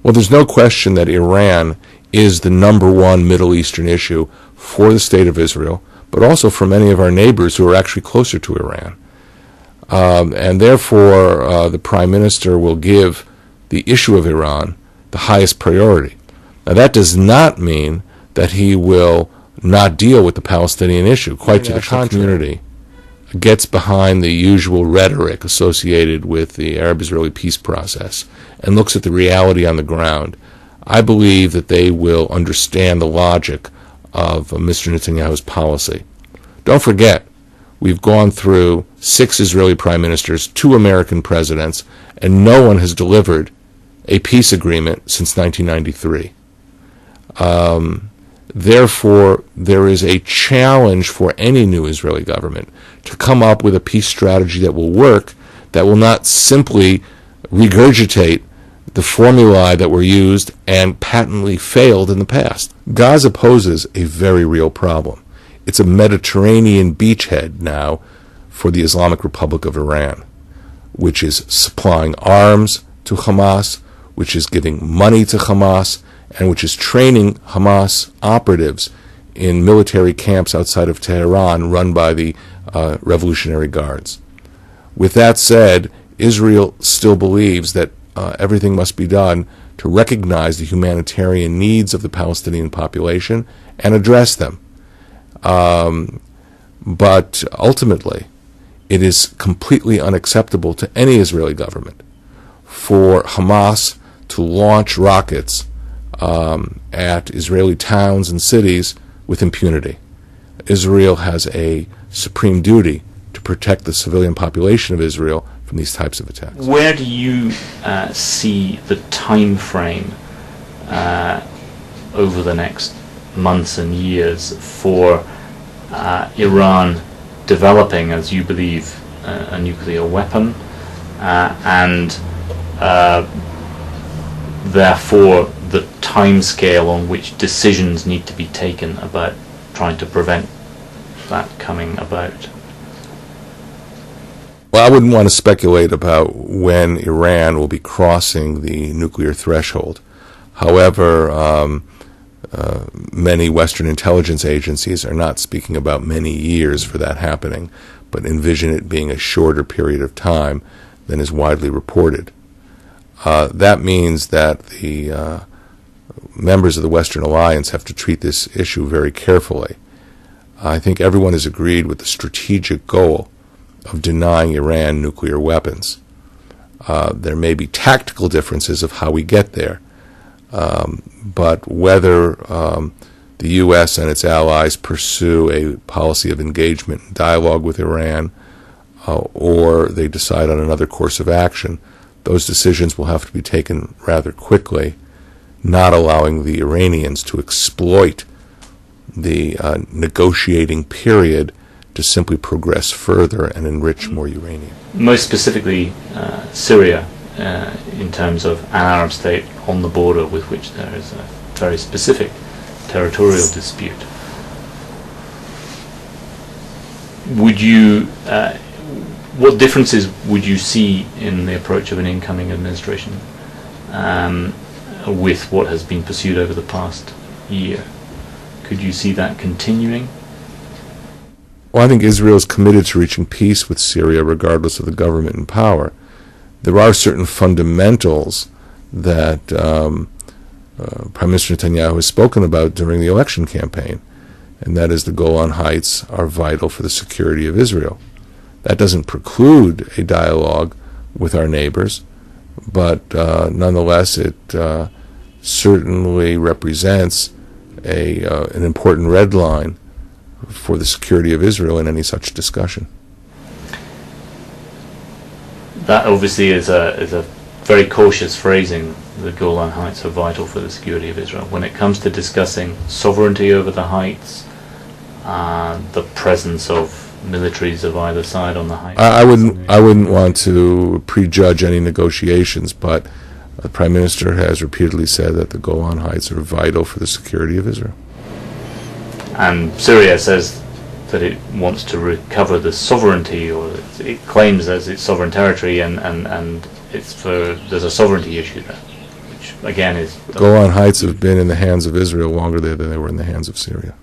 Well, there's no question that Iran is the number one Middle Eastern issue for the State of Israel, but also for many of our neighbors who are actually closer to Iran. And therefore, the Prime Minister will give the issue of Iran the highest priority. Now, that does not mean that he will not deal with the Palestinian issue. Quite to the contrary. Community gets behind the usual rhetoric associated with the Arab-Israeli peace process and looks at the reality on the ground. I believe that they will understand the logic of Mr. Netanyahu's policy. Don't forget, we've gone through 6 Israeli prime ministers, 2 American presidents, and no one has delivered a peace agreement since 1993. Therefore, there is a challenge for any new Israeli government to come up with a peace strategy that will work, that will not simply regurgitate the formulae that were used and patently failed in the past. Gaza poses a very real problem. It's a Mediterranean beachhead now for the Islamic Republic of Iran, which is supplying arms to Hamas, which is giving money to Hamas, and which is training Hamas operatives in military camps outside of Tehran run by the Revolutionary Guards. With that said, Israel still believes that everything must be done to recognize the humanitarian needs of the Palestinian population and address them. But ultimately, it is completely unacceptable to any Israeli government for Hamas to launch rockets at Israeli towns and cities with impunity. Israel has a supreme duty to protect the civilian population of Israel from these types of attacks. Where do you see the time frame over the next months and years for Iran developing, as you believe, a nuclear weapon and therefore the time scale on which decisions need to be taken about trying to prevent that coming about? Well, I wouldn't want to speculate about when Iran will be crossing the nuclear threshold. However, many Western intelligence agencies are not speaking about many years for that happening, but envision it being a shorter period of time than is widely reported. That means that the members of the Western Alliance have to treat this issue very carefully. I think everyone has agreed with the strategic goal of denying Iran nuclear weapons. There may be tactical differences of how we get there, but whether the U.S. and its allies pursue a policy of engagement and dialogue with Iran or they decide on another course of action, those decisions will have to be taken rather quickly, not allowing the Iranians to exploit the negotiating period to simply progress further and enrich more uranium. Most specifically, Syria, in terms of an Arab state on the border with which there is a very specific territorial dispute. Would you, what differences would you see in the approach of an incoming administration with what has been pursued over the past year? Could you see that continuing? Well, I think Israel is committed to reaching peace with Syria regardless of the government in power. There are certain fundamentals that Prime Minister Netanyahu has spoken about during the election campaign, and that is the Golan Heights are vital for the security of Israel. That doesn't preclude a dialogue with our neighbors, but nonetheless it certainly represents an important red line for the security of Israel in any such discussion. That obviously is a very cautious phrasing. The Golan Heights are vital for the security of Israel. When it comes to discussing sovereignty over the heights, the presence of militaries of either side on the heights, I wouldn't want to prejudge any negotiations, but the Prime Minister has repeatedly said that the Golan Heights are vital for the security of Israel. And Syria says that it wants to recover the sovereignty, or it claims as its sovereign territory, and there's a sovereignty issue there, which again is Golan Heights have been in the hands of Israel longer than they were in the hands of Syria.